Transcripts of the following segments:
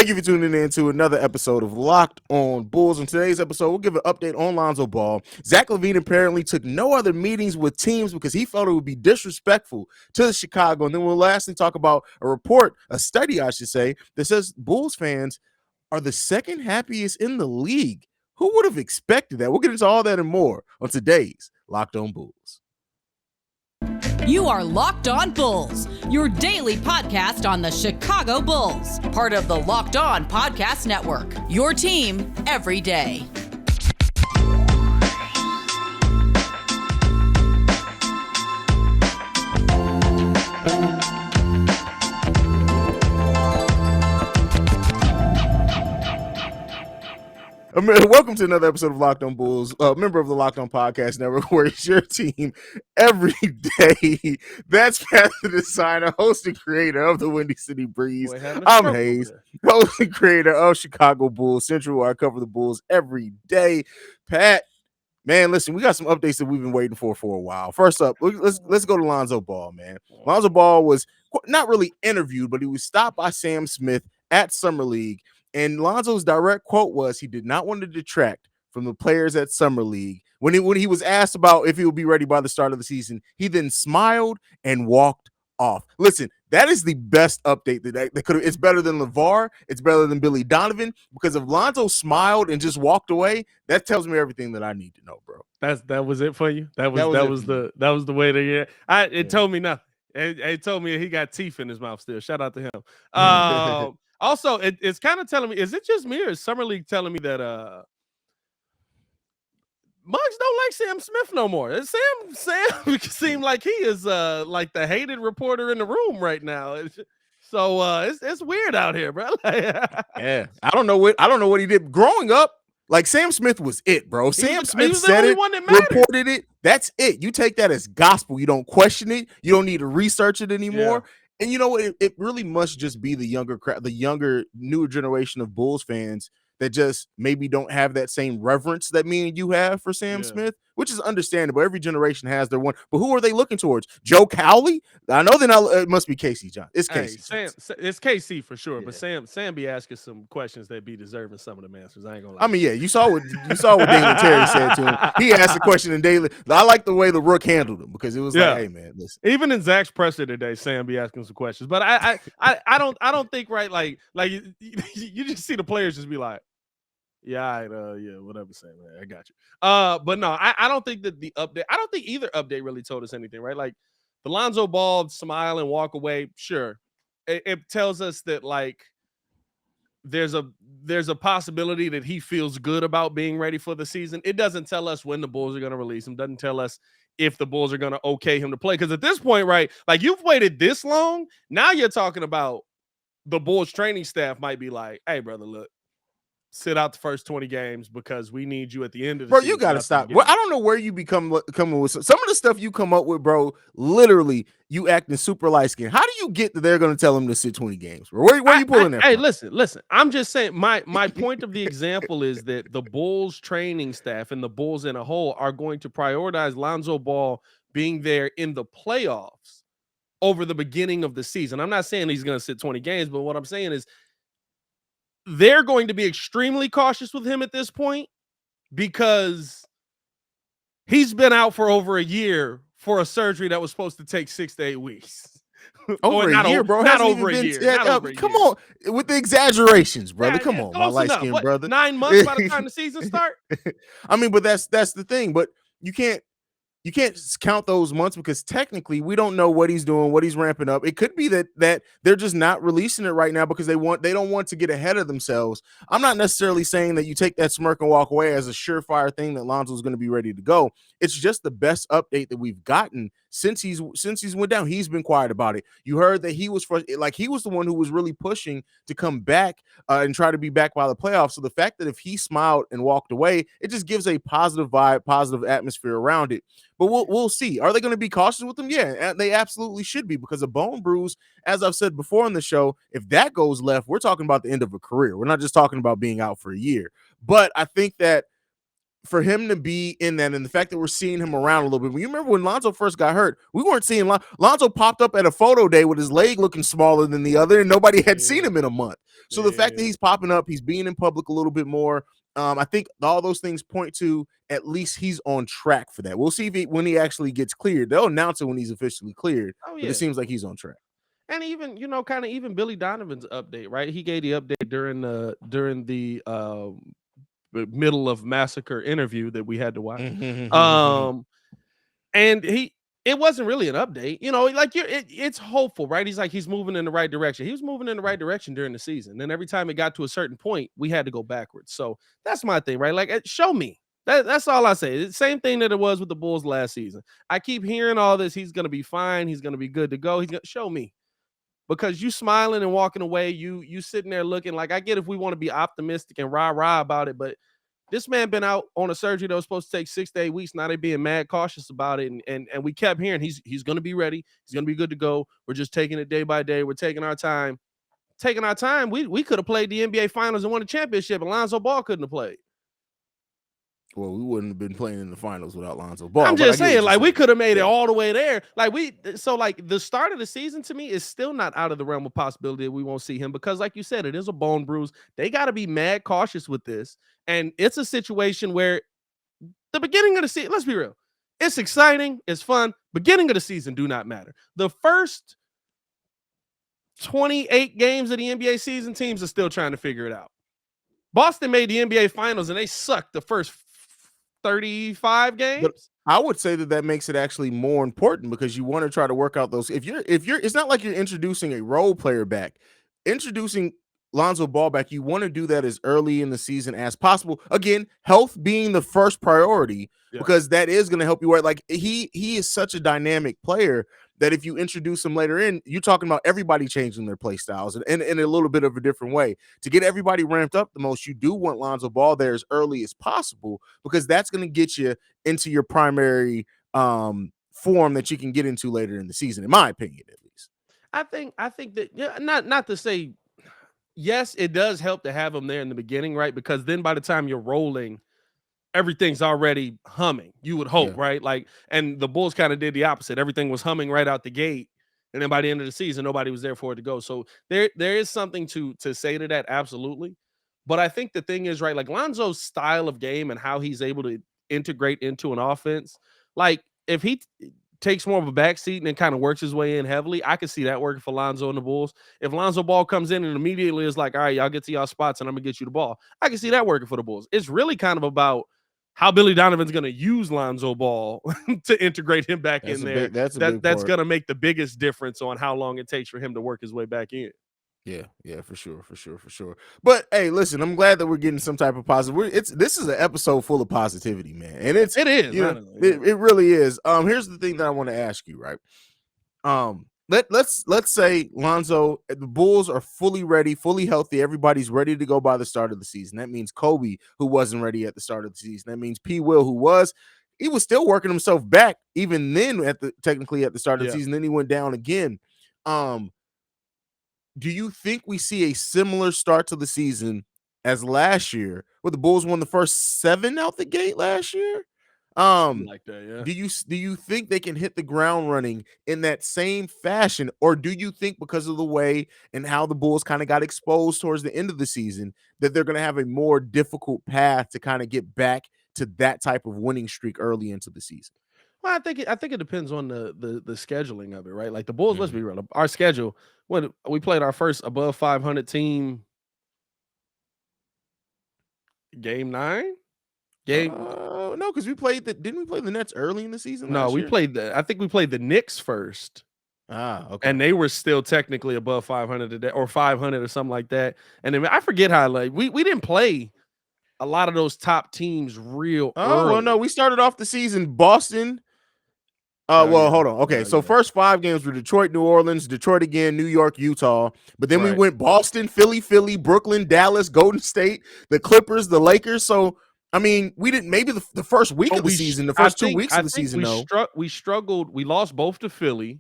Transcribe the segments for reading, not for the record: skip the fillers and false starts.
Thank you for tuning in to another episode of Locked On Bulls. In today's episode, we'll give an update on Lonzo Ball. Zach LaVine apparently took no other meetings with teams because he felt it would be disrespectful to Chicago. And then we'll lastly talk about a study, I should say, that says Bulls fans are the second happiest in the league. Who would have expected that? We'll get into all that and more on today's Locked On Bulls. You are Locked On Bulls, your daily podcast on the Chicago Bulls, part of the Locked On Podcast Network, your team every day. Welcome to another episode of Locked On Bulls, a member of the Locked On Podcast Network, where it's your team every day. That's Pat the Designer, host and creator of the Windy City Breeze. I'm Haize, host and creator of Chicago Bulls Central, where I cover the Bulls every day. Pat, man, listen, we got some updates that we've been waiting for a while. First up, let's go to Lonzo Ball, man. Lonzo Ball was not really interviewed, but he was stopped by Sam Smith at Summer League. And Lonzo's direct quote was he did not want to detract from the players at Summer League. When he was asked about if he would be ready by the start of the season, he then smiled and walked off. Listen, that is the best update that could have. It's better than LeVar. It's better than Billy Donovan, because if Lonzo smiled and just walked away, that tells me everything that I need to know, bro. That was it for you. That was the way to get. It told me nothing. It told me he got teeth in his mouth still. Shout out to him. Also, it's kind of telling me, is it just me or is Summer League telling me that Muggs don't like Sam Smith no more? Sam seemed like he is like the hated reporter in the room right now. It's weird out here, bro. Yeah, I don't know what he did growing up. Like, Sam Smith was it, bro. Sam Smith said it, reported it. That's it. You take that as gospel. You don't question it. You don't need to research it anymore. Yeah. And you know what? It really must just be the younger, newer generation of Bulls fans that just maybe don't have that same reverence that me and you have for Sam Smith, which is understandable. Every generation has their one. But who are they looking towards? Joe Cowley? I know they're not. It must be Casey John. It's Casey. It's KC for sure. Yeah. But Sam be asking some questions that be deserving some of the answers. I ain't gonna lie. I mean, yeah, you saw what Dalen Terry said to him. He asked a question, and Dalen. I like the way the Rook handled him, because it was like, hey man, listen. Even in Zach's presser today, Sam be asking some questions. But I don't think like you just see the players just be like, yeah, whatever, Sam, man, I got you. But no, I don't think that the update. I don't think either update really told us anything, right? Like the Lonzo Ball smile and walk away. Sure, it tells us that like there's a possibility that he feels good about being ready for the season. It doesn't tell us when the Bulls are going to release him. Doesn't tell us if the Bulls are going to okay him to play. Because at this point, right, like you've waited this long. Now you're talking about the Bulls training staff might be like, hey, brother, look, sit out the first 20 games because we need you at the end of the season. Bro, you got to stop. Well, I don't know where you coming with some of the stuff you come up with, bro. Literally, you acting super light skinned. How do you get that they're going to tell him to sit 20 games? Bro? Where are you pulling that from? Hey, listen. I'm just saying my point of the example is that the Bulls training staff and the Bulls in a whole are going to prioritize Lonzo Ball being there in the playoffs over the beginning of the season. I'm not saying he's going to sit 20 games, but what I'm saying is they're going to be extremely cautious with him at this point because he's been out for over a year for a surgery that was supposed to take 6 to 8 weeks. Over a year, bro. Not over a year. Come on, with the exagerations, brother. Come on, my light-skinned brother. 9 months by the time the season starts? I mean, but that's the thing. But you can't count those months because technically we don't know what he's doing, what he's ramping up. It could be that they're just not releasing it right now because they don't want to get ahead of themselves. I'm not necessarily saying that you take that smirk and walk away as a surefire thing that Lonzo's going to be ready to go. It's just the best update that we've gotten since he's went down. He's been quiet about it. You heard that he was the one who was really pushing to come back and try to be back by the playoffs. So the fact that if he smiled and walked away, it just gives a positive vibe, positive atmosphere around it. But we'll see. Are they going to be cautious with him? Yeah, they absolutely should be, because a bone bruise, as I've said before on the show, if that goes left, we're talking about the end of a career. We're not just talking about being out for a year. But I think that for him to be in that, and the fact that we're seeing him around a little bit. When you remember when Lonzo first got hurt, we weren't seeing Lonzo popped up at a photo day with his leg looking smaller than the other, and nobody had seen him in a month. So the fact that he's popping up, he's being in public a little bit more. I think all those things point to at least he's on track for that. We'll see if when he actually gets cleared. They'll announce it when he's officially cleared. Oh, but it seems like he's on track. And even, kind of even Billy Donovan's update, right? He gave the update during the middle of massacre interview that we had to watch. And it wasn't really an update, like it's hopeful, right? He's like, he's moving in the right direction. He was moving in the right direction during the season. Then every time it got to a certain point, we had to go backwards. So that's my thing, right? Like, show me. That's all I say. It's the same thing that it was with the Bulls last season. I keep hearing all this. He's going to be fine. He's going to be good to go. He's going to show me. Because you smiling and walking away, you sitting there looking like, I get if we want to be optimistic and rah-rah about it, but this man been out on a surgery that was supposed to take 6 to 8 weeks. Now they being mad cautious about it. And we kept hearing he's going to be ready. He's going to be good to go. We're just taking it day by day. We're taking our time. We could have played the NBA finals and won a championship, and Lonzo Ball couldn't have played. Well, we wouldn't have been playing in the finals without Lonzo Ball. I'm just saying, like, we could have made it all the way there. Like, the start of the season to me is still not out of the realm of possibility that we won't see him because, like you said, it is a bone bruise. They got to be mad cautious with this. And it's a situation where the beginning of the season, let's be real, it's exciting, it's fun. Beginning of the season do not matter. The first 28 games of the NBA season, teams are still trying to figure it out. Boston made the NBA finals and they sucked the first 35 games. But I would say that makes it actually more important because you want to try to work out those. If you're, it's not like you're introducing a role player back. Introducing Lonzo Ball back, you want to do that as early in the season as possible. Again, health being the first priority because that is going to help you. Like he is such a dynamic player that if you introduce him later in, you're talking about everybody changing their play styles and in a little bit of a different way. To get everybody ramped up the most, you do want Lonzo Ball there as early as possible because that's going to get you into your primary form that you can get into later in the season, in my opinion, at least. I think that not to say, yes, it does help to have him there in the beginning, right? Because then by the time you're rolling, everything's already humming, you would hope, right? Like, and the Bulls kind of did the opposite. Everything was humming right out the gate. And then by the end of the season, nobody was there for it to go. So there is something to say to that. Absolutely. But I think the thing is, right, like Lonzo's style of game and how he's able to integrate into an offense, like if he takes more of a backseat and then kind of works his way in heavily, I could see that working for Lonzo and the Bulls. If Lonzo Ball comes in and immediately is like, all right, y'all get to y'all spots and I'm going to get you the ball, I can see that working for the Bulls. It's really kind of about how Billy Donovan's going to use Lonzo Ball to integrate him back in there. That's going to make the biggest difference on how long it takes for him to work his way back in. Yeah, for sure. But hey, listen, I'm glad that we're getting some type of positive. This is an episode full of positivity, man, and it is. It really is. Here's the thing that I want to ask you, right? Let's say Lonzo, the Bulls are fully ready, fully healthy. Everybody's ready to go by the start of the season. That means Kobe, who wasn't ready at the start of the season. That means P. Will, who was still working himself back even then technically at the start of the season. Then he went down again. Do you think we see a similar start to the season as last year, where the Bulls won the first 7 out the gate last year? Like that, yeah. Do you think they can hit the ground running in that same fashion, or do you think because of the way and how the Bulls kind of got exposed towards the end of the season that they're going to have a more difficult path to kind of get back to that type of winning streak early into the season? Well, I think it depends on the scheduling of it, right? Like the Bulls, let's be real. Our schedule, when we played our first above 500 team, game 9. No, because didn't we play the Nets early in the season? No, I think we played the Knicks first. Okay. And they were still technically above 500 today, or 500 or something like that. And then I forget how, like, we didn't play a lot of those top teams real early. Well, no, we started off the season Boston. Hold on. Okay, first 5 games were Detroit, New Orleans, Detroit again, New York, Utah. But then we went Boston, Philly, Brooklyn, Dallas, Golden State, the Clippers, the Lakers. So, I mean, we didn't maybe the first week of the season, the first 2 weeks of the season. We struggled. We lost both to Philly.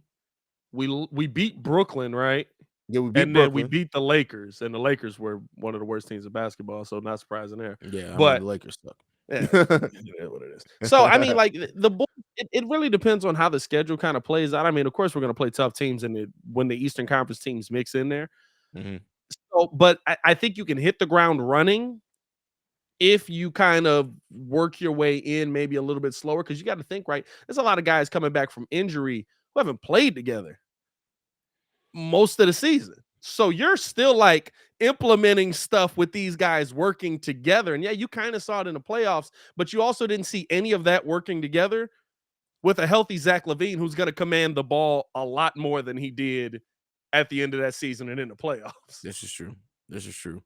We beat Brooklyn, right? Yeah, we beat Brooklyn. Then we beat the Lakers, and the Lakers were one of the worst teams of basketball. So not surprising there. Yeah, but the Lakers suck. Yeah, it is what it is. So, I mean, like the Bulls, it really depends on how the schedule kind of plays out. I mean, of course, we're going to play tough teams when the Eastern Conference teams mix in there. Mhm. So, but I think you can hit the ground running if you kind of work your way in maybe a little bit slower, because you got to think, right? There's a lot of guys coming back from injury who haven't played together most of the season. So you're still like implementing stuff with these guys working together. And yeah, you kind of saw it in the playoffs, but you also didn't see any of that working together with a healthy Zach LaVine, who's going to command the ball a lot more than he did at the end of that season and in the playoffs. This is true. This is true.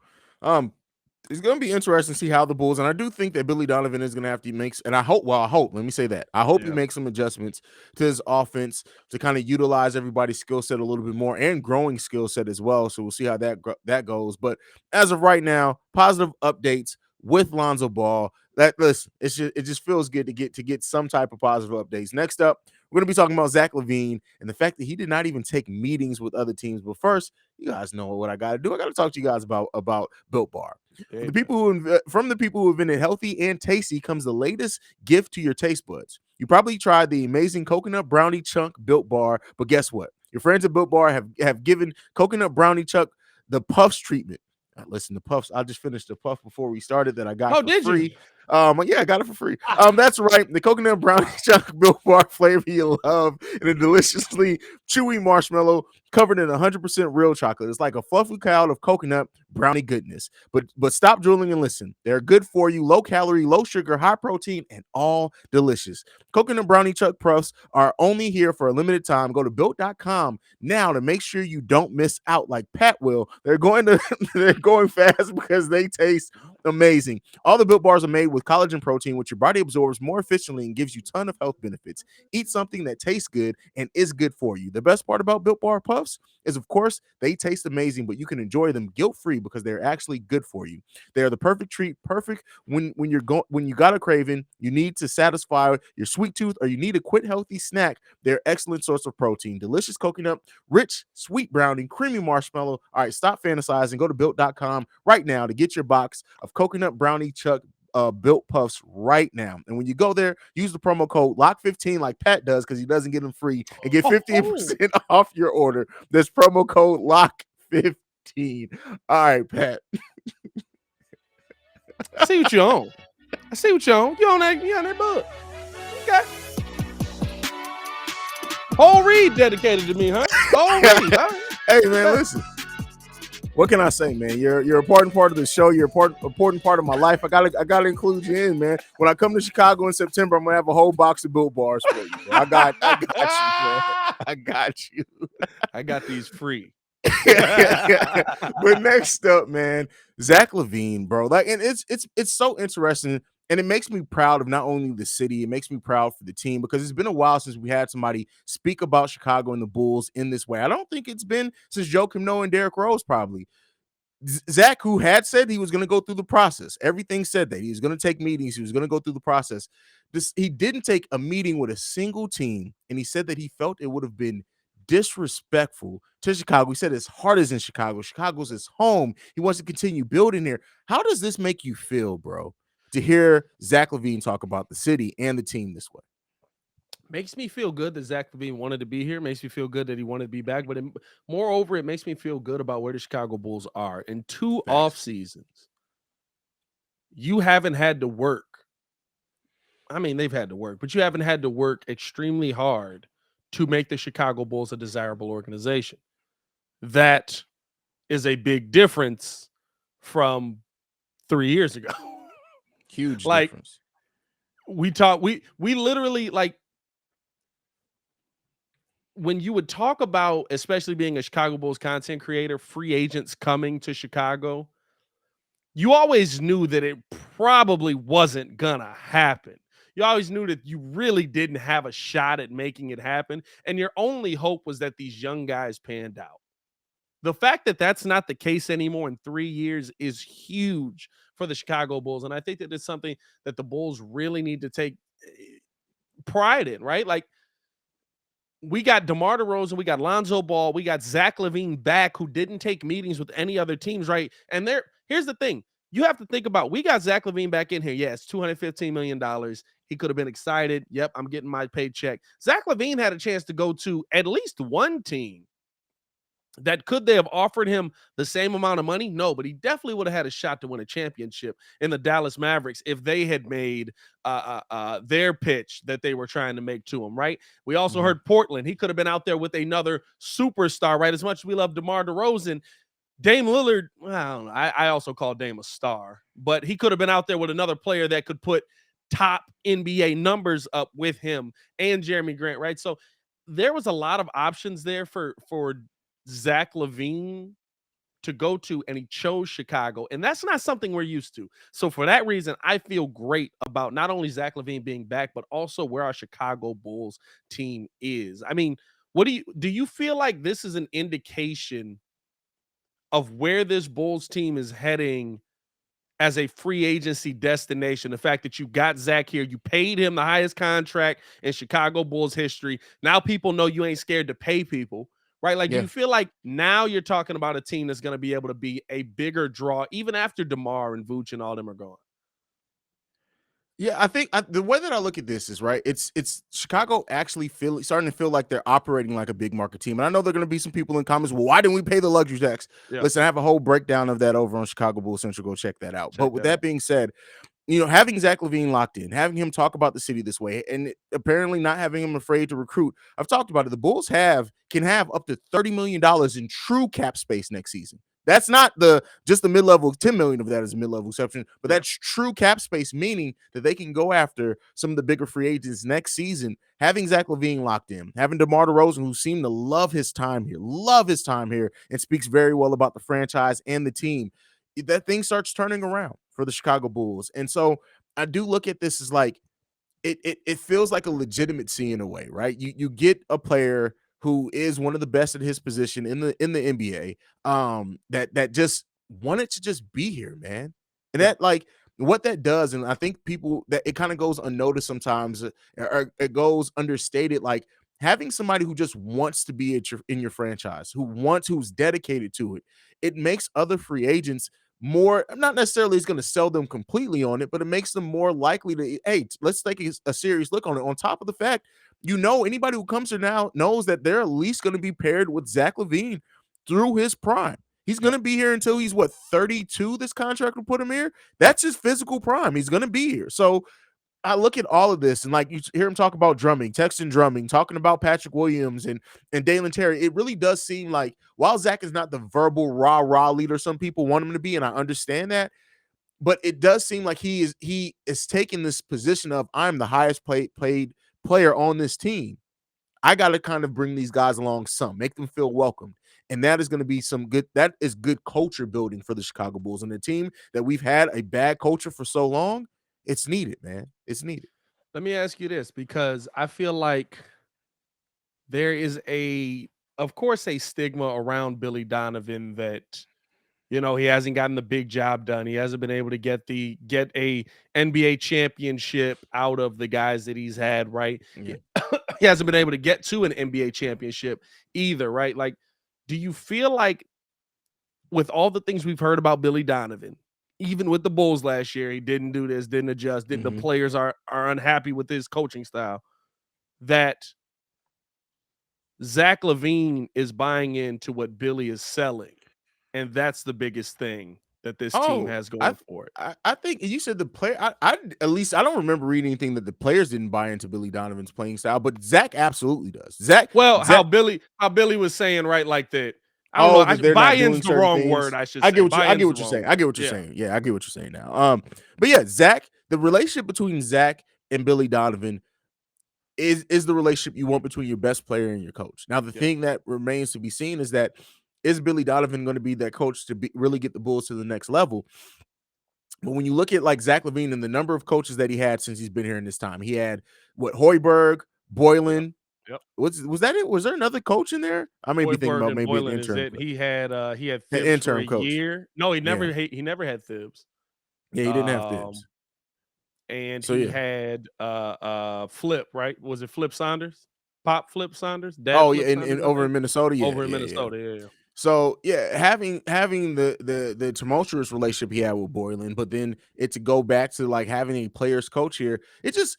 It's going to be interesting to see how the Bulls, and I do think that Billy Donovan is going to have to make, and I hope, let me say that. I hope he makes some adjustments to his offense to kind of utilize everybody's skill set a little bit more and growing skill set as well. So we'll see how that goes. But as of right now, positive updates with Lonzo Ball. Listen, it just feels good to get some type of positive updates. Next up, we're going to be talking about Zach LaVine and the fact that he did not even take meetings with other teams. But first, you guys know what I got to do. I got to talk to you guys about Built Bar. From the people who have been healthy and tasty comes the latest gift to your taste buds. You probably tried the amazing coconut brownie chunk Built Bar, but guess what? Your friends at Built Bar have given coconut brownie chunk the Puffs treatment. Listen, the Puffs. I just finished the Puff before we started that I got for free. You? Yeah, I got it for free. That's right. The coconut brownie chunk Built Bar flavor you love, and a deliciously chewy marshmallow covered in 100% real chocolate. It's like a fluffy cloud of coconut brownie goodness. But stop drooling and listen. They're good for you, low calorie, low sugar, high protein, and all delicious. Coconut brownie chunk puffs are only here for a limited time. Go to built.com now to make sure you don't miss out like Pat will. They're going fast because they taste amazing. All the Built Bars are made with collagen protein, which your body absorbs more efficiently and gives you a ton of health benefits. Eat something that tastes good and is good for you. The best part about Built Bar Puffs is, of course, they taste amazing, but you can enjoy them guilt-free because they're actually good for you. They are the perfect treat, perfect when you got a craving, you need to satisfy your sweet tooth, or you need a quick healthy snack. They're excellent source of protein. Delicious coconut, rich, sweet brownie, creamy marshmallow. All right, stop fantasizing. Go to built.com right now to get your box of coconut brownie chuck Built Puffs right now. And when you go there, use the promo code LOCK15 like Pat does, because he doesn't get them free, and get 15% off your order. This promo code LOCK15. All right, Pat. I see what you own. You own that book. Okay. Whole read dedicated to me, huh? Whole read, huh? Hey, man, listen. What can I say, man? You're an important part of the show. You're an important part of my life. I gotta include you in, man. When I come to Chicago in September, I'm gonna have a whole box of Built Bars for you, bro. I got you, man. I got you. I got these free. But next up, man, Zach LaVine, bro. Like, and it's so interesting. And it makes me proud of not only the city, it makes me proud for the team, because it's been a while since we had somebody speak about Chicago and the Bulls in this way. I don't think it's been since Joakim Noah and Derrick Rose, probably. Zach, who had said he was going to go through the process, everything said that he was going to take meetings, he was going to go through the process. He didn't take a meeting with a single team, and he said that he felt it would have been disrespectful to Chicago. He said his heart is in Chicago. Chicago's his home. He wants to continue building there. How does this make you feel, bro, to hear Zach LaVine talk about the city and the team this way? Makes me feel good that Zach LaVine wanted to be here. Makes me feel good that he wanted to be back. But moreover, it makes me feel good about where the Chicago Bulls are. In 2 off seasons, you haven't had to work. I mean, they've had to work, but you haven't had to work extremely hard to make the Chicago Bulls a desirable organization. That is a big difference from 3 years ago. Huge like, difference. We literally, like, when you would talk about, especially being a Chicago Bulls content creator, free agents coming to Chicago, you always knew that it probably wasn't gonna happen. You always knew that you really didn't have a shot at making it happen. And your only hope was that these young guys panned out. The fact that that's not the case anymore in 3 years is huge for the Chicago Bulls. And I think that it's something that the Bulls really need to take pride in, right? Like, we got DeMar DeRozan, we got Lonzo Ball, we got Zach LaVine back, who didn't take meetings with any other teams, right? And here's the thing. you have to think about, we got Zach LaVine back in here. Yes, $215 million. He could have been excited. Yep, I'm getting my paycheck. Zach LaVine had a chance to go to at least one team that could they have offered him the same amount of money? No, but he definitely would have had a shot to win a championship in the Dallas Mavericks if they had made their pitch that they were trying to make to him, right? We also heard Portland. He could have been out there with another superstar, right? As much as we love DeMar DeRozan, Dame Lillard, well, I don't know. I also call Dame a star, but he could have been out there with another player that could put top NBA numbers up with him and Jeremy Grant, right? So there was a lot of options there for Zach LaVine to go to, and he chose Chicago, and that's not something we're used to. So for that reason, I feel great about not only Zach LaVine being back, but also where our Chicago Bulls team is. I mean, what do you feel like this is an indication of where this Bulls team is heading as a free agency destination? The fact that you got Zach here, you paid him the highest contract in Chicago Bulls history. Now people know you ain't scared to pay people, right? Like, do you feel like now you're talking about a team that's going to be able to be a bigger draw even after DeMar and Vooch and all them are gone? Yeah, I think the way that I look at this is right. It's Chicago actually starting to feel like they're operating like a big market team. And I know there are going to be some people in comments. Well, why didn't we pay the luxury tax? Yeah. Listen, I have a whole breakdown of that over on Chicago Bulls Central. Go check that out. But with that out. being said, having Zach LaVine locked in, having him talk about the city this way, and apparently not having him afraid to recruit. I've talked about it. The Bulls can have up to $30 million in true cap space next season. That's not just the mid-level. 10 million of that is a mid-level exception, but that's true cap space, meaning that they can go after some of the bigger free agents next season. Having Zach LaVine locked in, having DeMar DeRozan, who seemed to love his time here, and speaks very well about the franchise and the team, that thing starts turning around for the Chicago Bulls. And so I do look at this as like it feels like a legitimacy in a way, right? You get a player who is one of the best at his position in the NBA, that just wanted to just be here, man. And that, like, what that does, and I think people that it kind of goes unnoticed sometimes, or it goes understated, like having somebody who just wants to be in your franchise, who's dedicated to it. It makes other free agents more, not necessarily is going to sell them completely on it, but it makes them more likely to, hey, let's take a serious look on it. On top of the fact, anybody who comes here now knows that they're at least going to be paired with Zach LaVine through his prime. He's going to be here until he's 32. This contract will put him here. That's his physical prime. He's going to be here. So I look at all of this, and like you hear him talk about Texan drumming, talking about Patrick Williams and Dalen Terry. It really does seem like, while Zach is not the verbal rah leader some people want him to be, and I understand that, but it does seem like he is taking this position of, I'm the highest paid player on this team. I got to kind of bring these guys along make them feel welcome. And that is going to be that is good culture building for the Chicago Bulls, and the team that we've had a bad culture for so long. It's needed, man. It's needed. Let me ask you this, because I feel like there is of course, a stigma around Billy Donovan that, he hasn't gotten the big job done. He hasn't been able to get a NBA championship out of the guys that he's had, right? Yeah. He hasn't been able to get to an NBA championship either, right? Like, do you feel like, with all the things we've heard about Billy Donovan, even with the Bulls last year, he didn't do this, didn't adjust, the players are unhappy with his coaching style, that Zach LaVine is buying into what Billy is selling, and that's the biggest thing that this team has going for it. I think you said the player. I at least I don't remember reading anything that the players didn't buy into Billy Donovan's playing style, but Zach absolutely does. How Billy was saying, right, like that. I don't know. Buy-in's the wrong word. I should say. I get what you're saying. I get what you're saying. Yeah, I get what you're saying now. But yeah, Zach, the relationship between Zach and Billy Donovan is the relationship you want between your best player and your coach. Now, the thing that remains to be seen is Billy Donovan going to be that coach to really get the Bulls to the next level? But when you look at like Zach LaVine and the number of coaches that he had since he's been here in this time, he had Hoiberg, Boylan. Yep. Was that it? Was there another coach in there? I may be thinking about maybe an intern. He had Thibs an intern for a coach. year. No, he never had Thibs. Yeah, he didn't have Thibs. And so he had Flip, right? Was it Flip Saunders? Flip Saunders? Dad Flip Saunders, over in Minnesota. Yeah, over in Minnesota. Yeah. So yeah, having the tumultuous relationship he had with Boylan, but then it to go back to like having a player's coach here, it just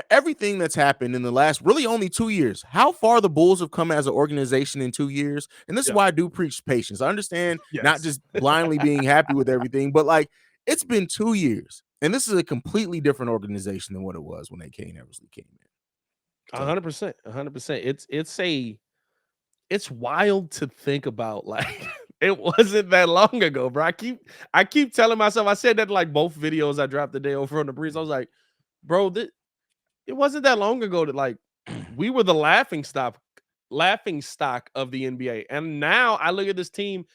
everything that's happened in the last really only 2 years. How far the Bulls have come as an organization in 2 years, and this is Yeah. why I do preach patience. I understand not Yes. just blindly being happy with everything, but like it's been 2 years, and this is a completely different organization than what it was when they Kane Eversley came in. So, 100%. 100%. It's wild to think about. Like it wasn't that long ago, bro. I keep telling myself. I said that in, like both videos I dropped the day over on the breeze. I was like, bro, it wasn't that long ago that like we were the laughing stock of the NBA, and now I look at this team,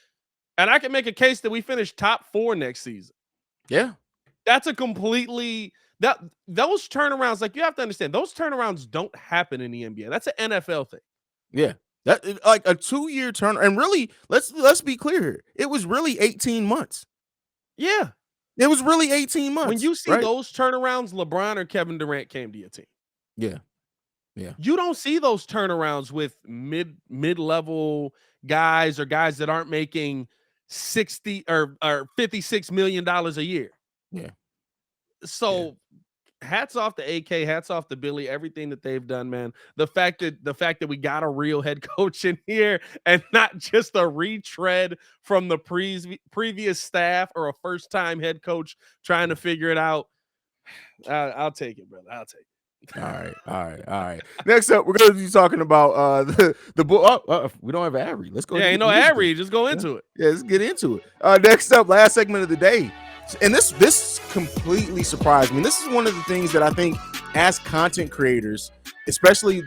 and I can make a case that we finish top 4 next season. yeah. That's a completely those turnarounds. Like you have to understand, those turnarounds don't happen in the NBA. That's an NFL thing. Yeah. That like a 2-year turn, and really, let's be clear here. It was really 18 months. Yeah. It was really 18 months. When you see right? those turnarounds, LeBron or Kevin Durant came to your team. Yeah. Yeah. You don't see those turnarounds with mid-level guys or guys that aren't making 60 or $56 million a year. Yeah. So hats off to AK, hats off to Billy, everything that they've done, man. The fact that we got a real head coach in here and not just a retread from the previous staff or a first-time head coach trying to figure it out. I'll take it, brother. I'll take it. All right. Next up, we're going to be talking about the Bull. We don't have ad read. Let's go. Yeah, ain't no ad read. Just go into it. Yeah, let's get into it. Next up, last segment of the day, and this completely surprised me. This is one of the things that I think, as content creators, especially,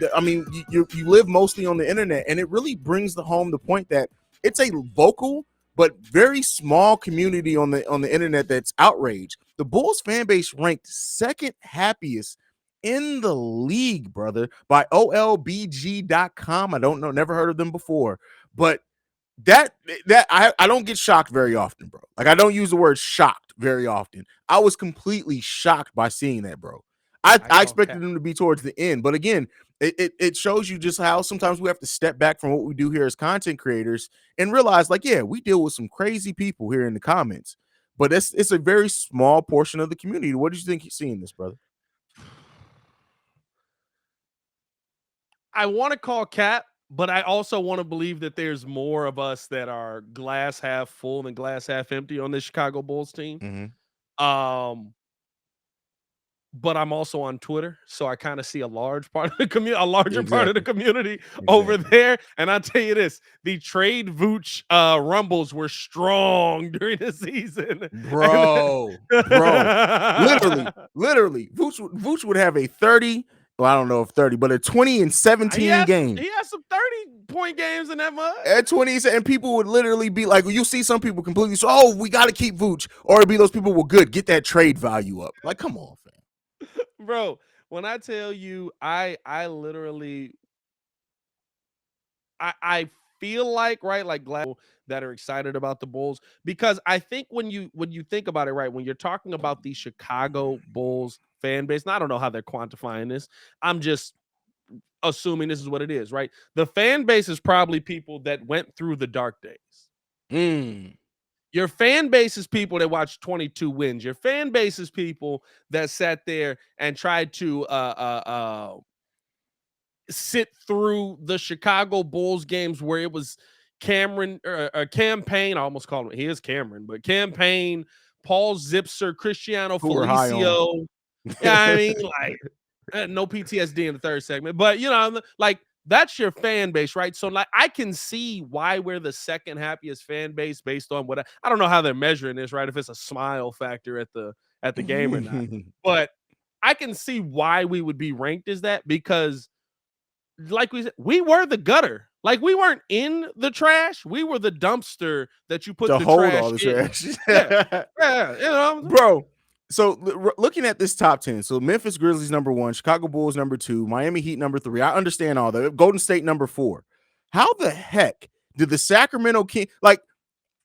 you live mostly on the internet, and it really brings home the point that it's a vocal but very small community on the internet that's outraged. The Bulls fan base ranked second happiest in the league, brother, by olbg.com. I don't know, never heard of them before, but that I don't get shocked very often, bro. Like, I don't use the word shocked very often. I was completely shocked by seeing that, bro. I expected them to be towards the end, but again, it shows you just how sometimes we have to step back from what we do here as content creators and realize, like, yeah, we deal with some crazy people here in the comments, but it's a very small portion of the community. What did you think you're seeing this, brother? I want to call cap, but I also want to believe that there's more of us that are glass half full than glass half empty on this Chicago Bulls team. Mm-hmm. But I'm also on Twitter, so I kind of see a large part of the community, part of the community over there. And I'll tell you this: the trade Vooch rumbles were strong during the season, bro. Literally, Vooch would have a 30. Well, I don't know if 30, but a 20 and 17 game. He has some 30-point games in that mud. At 20, and people would literally be like, you see some people completely so, oh, we got to keep Vooch, or it'd be those people, well, good, get that trade value up. Like, come on, fam. Bro, when I tell you, I literally, I feel like, right, like glad that are excited about the Bulls, because I think when you think about it, right, when you're talking about the Chicago Bulls fan base, and I don't know how they're quantifying this, I'm just assuming this is what it is, right? The fan base is probably people that went through the dark days. Your fan base is people that watched 22 wins. Your fan base is people that sat there and tried to sit through the Chicago Bulls games where it was Cameron or Campaign. I almost called him. He is Cameron, but Campaign, Paul Zipser, Cristiano Felicio. Yeah, I mean, like no PTSD in the third segment, but like that's your fan base, right? So like I can see why we're the second happiest fan base based on what I don't know how they're measuring this, right? If it's a smile factor at the game or not, but I can see why we would be ranked as that, because like we said, we were the gutter. Like we weren't in the trash. We were the dumpster that you put to the hold trash all the in. trash. Yeah, bro. So looking at this top 10, so Memphis Grizzlies number 1, Chicago Bulls number 2, Miami Heat number 3. I understand all that. Golden State number 4. How the heck did the Sacramento King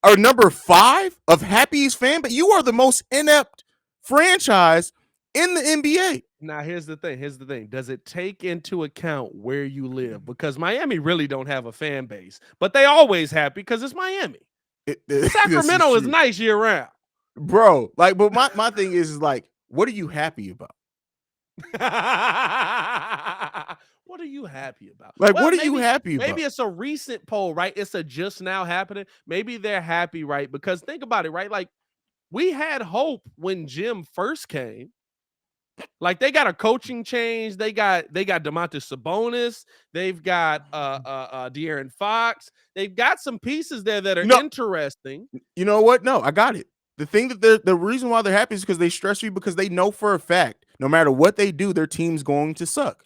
are number 5 of Happiest fan? But you are the most inept franchise in the NBA. Now, here's the thing. Does it take into account where you live? Because Miami really don't have a fan base, but they always happy because it's Miami. Sacramento is nice year round. Bro, like, but my thing is like, what are you happy about? What are you happy about? Like, what are you happy about? Maybe it's a recent poll, right? It's a just now happening. Maybe they're happy, right? Because think about it, right? Like, we had hope when Jim first came. Like, they got a coaching change. They got DeMontis Sabonis. They've got De'Aaron Fox. They've got some pieces there that are interesting. You know what? No, I got it. The thing that the reason why they're happy is because they stress you, because they know for a fact no matter what they do, their team's going to suck.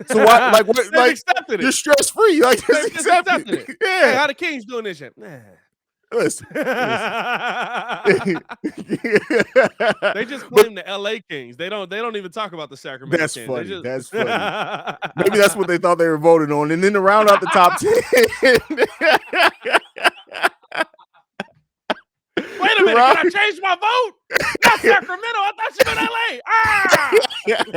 So why, like, what, like, accepted you're stress free, like, just accepted it. Yeah, hey, how the Kings doing this shit? Nah. Listen. They just claim the LA Kings. They don't even talk about the Sacramento That's Kings. funny. That's funny. Maybe that's what they thought they were voting on. And then to round out the top 10. Wait a minute, can I change my vote? Not Sacramento. I thought you meant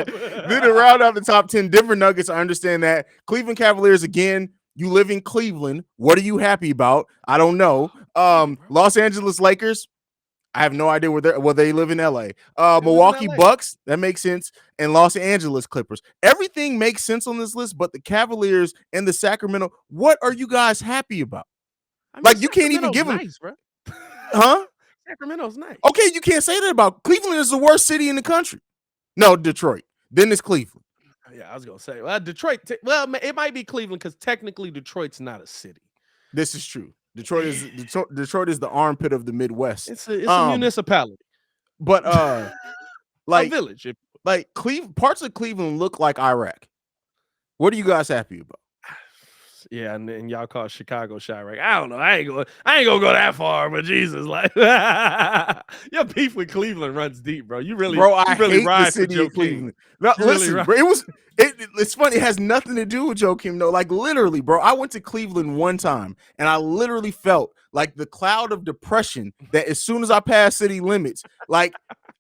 LA. Then to round out the top 10 Denver Nuggets, I understand that. Cleveland Cavaliers, again, you live in Cleveland. What are you happy about? I don't know. Los Angeles Lakers, I have no idea where they live in LA. Milwaukee Bucks, that makes sense. And Los Angeles Clippers. Everything makes sense on this list, but the Cavaliers and the Sacramento, what are you guys happy about? I mean, like, you can't even give them. Nice, bro. Huh? Sacramento's nice. Okay, you can't say that about Cleveland. Is the worst city in the country. No, Detroit. Then it's Cleveland. Yeah, I was gonna say, well, Detroit. Well, it might be Cleveland because technically Detroit's not a city. This is true. Detroit is the armpit of the Midwest. It's a municipality, but like a village. Like parts of Cleveland look like Iraq. What are you guys happy about? Yeah, and y'all call Chicago Chirac. I don't know. I ain't gonna go that far, but Jesus, like your beef with Cleveland runs deep, bro. You really hate ride the city for of Cleveland. No, listen, bro, it's funny. It has nothing to do with Joakim, though. Like, literally, bro, I went to Cleveland one time and I literally felt like the cloud of depression that as soon as I passed city limits, like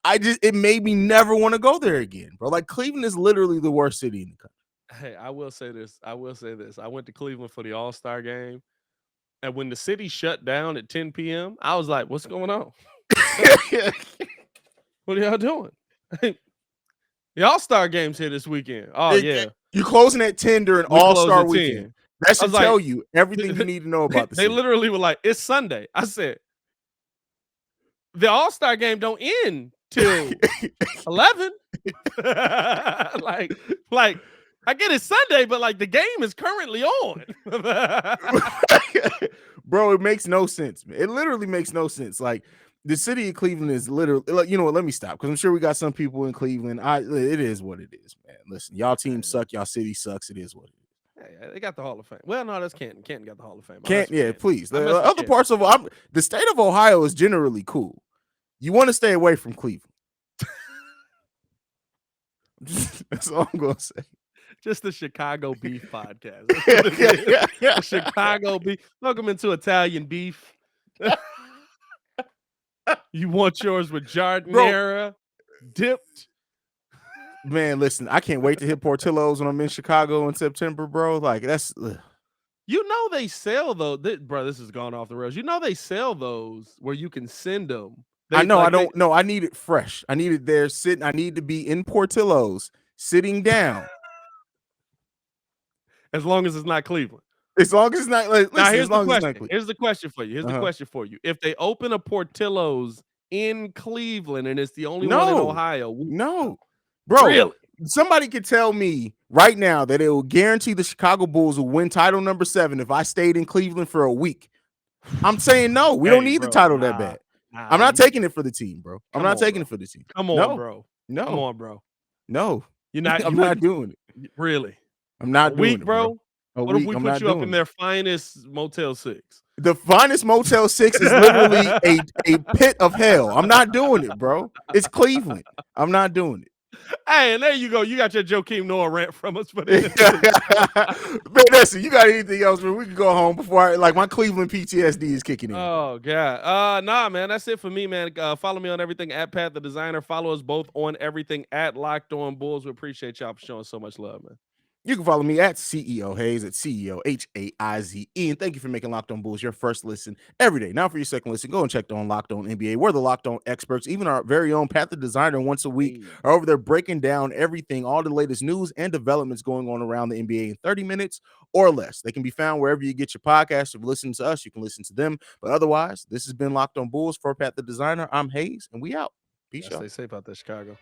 it made me never want to go there again, bro. Like, Cleveland is literally the worst city in the country. Hey, I will say this. I went to Cleveland for the All-Star game. And when the city shut down at 10 p.m., I was like, what's going on? What are y'all doing? The All-Star game's here this weekend. Oh, yeah. You're closing at 10 during All-Star weekend. That should tell you everything you need to know about the city. They literally were like, it's Sunday. I said, the All-Star game don't end till 11. like, I get it Sunday, but like the game is currently on. Bro, it makes no sense, man. It literally makes no sense. Like, the city of Cleveland is literally, you know what, let me stop, because I'm sure we got some people in Cleveland. It is what it is, man. Listen, y'all team suck, y'all city sucks. It is what it is. Yeah, they got the Hall of Fame. Well, no, that's Canton. Canton got the Hall of Fame. Please. The other parts of the state of Ohio is generally cool. You want to stay away from Cleveland. That's all I'm gonna say. Just the Chicago Beef Podcast. The Chicago Beef. Welcome into Italian beef. You want yours with giardiniera, dipped. Man, listen, I can't wait to hit Portillo's when I'm in Chicago in September, bro. Like, that's... You know they sell those, bro. This has gone off the rails. You know they sell those where you can send them. I know. Like, I don't know. I need it fresh. I need it there sitting. I need to be in Portillo's sitting down. As long as it's not Cleveland. As long as it's not. Listen, now here's the question. Here's the question for you. The question for you. If they open a Portillo's in Cleveland and it's the only one in Ohio, no, bro. Really? Somebody could tell me right now that it will guarantee the Chicago Bulls will win title number 7 if I stayed in Cleveland for a week. I'm saying no. We don't need the title that bad. I'm not taking it for the team, bro. I'm not taking it for the team. Come on, bro. No. Come on, bro. No. You're not. I'm not doing it. Really? I'm not doing it, bro. What if we put you up in their finest Motel 6? The finest Motel 6 is literally a pit of hell. I'm not doing it, bro. It's Cleveland. I'm not doing it. Hey, and there you go. You got your Joakim Noah rant from us. But Man, listen, you got anything else, man? We can go home before my Cleveland PTSD is kicking in. Oh God. Nah, man. That's it for me, man. Follow me on everything at Pat the Designer. Follow us both on everything at Locked On Bulls. We appreciate y'all for showing so much love, man. You can follow me at CEO Haize, at CEO Haize. And thank you for making Locked On Bulls your first listen every day. Now for your second listen, go and check on Locked On NBA. We're the Locked On experts. Even our very own Pat the Designer once a week are over there breaking down everything, all the latest news and developments going on around the NBA in 30 minutes or less. They can be found wherever you get your podcasts. If you listen to us, you can listen to them. But otherwise, this has been Locked On Bulls for Pat the Designer. I'm Haize, and we out. Peace out. Stay safe out there, Chicago.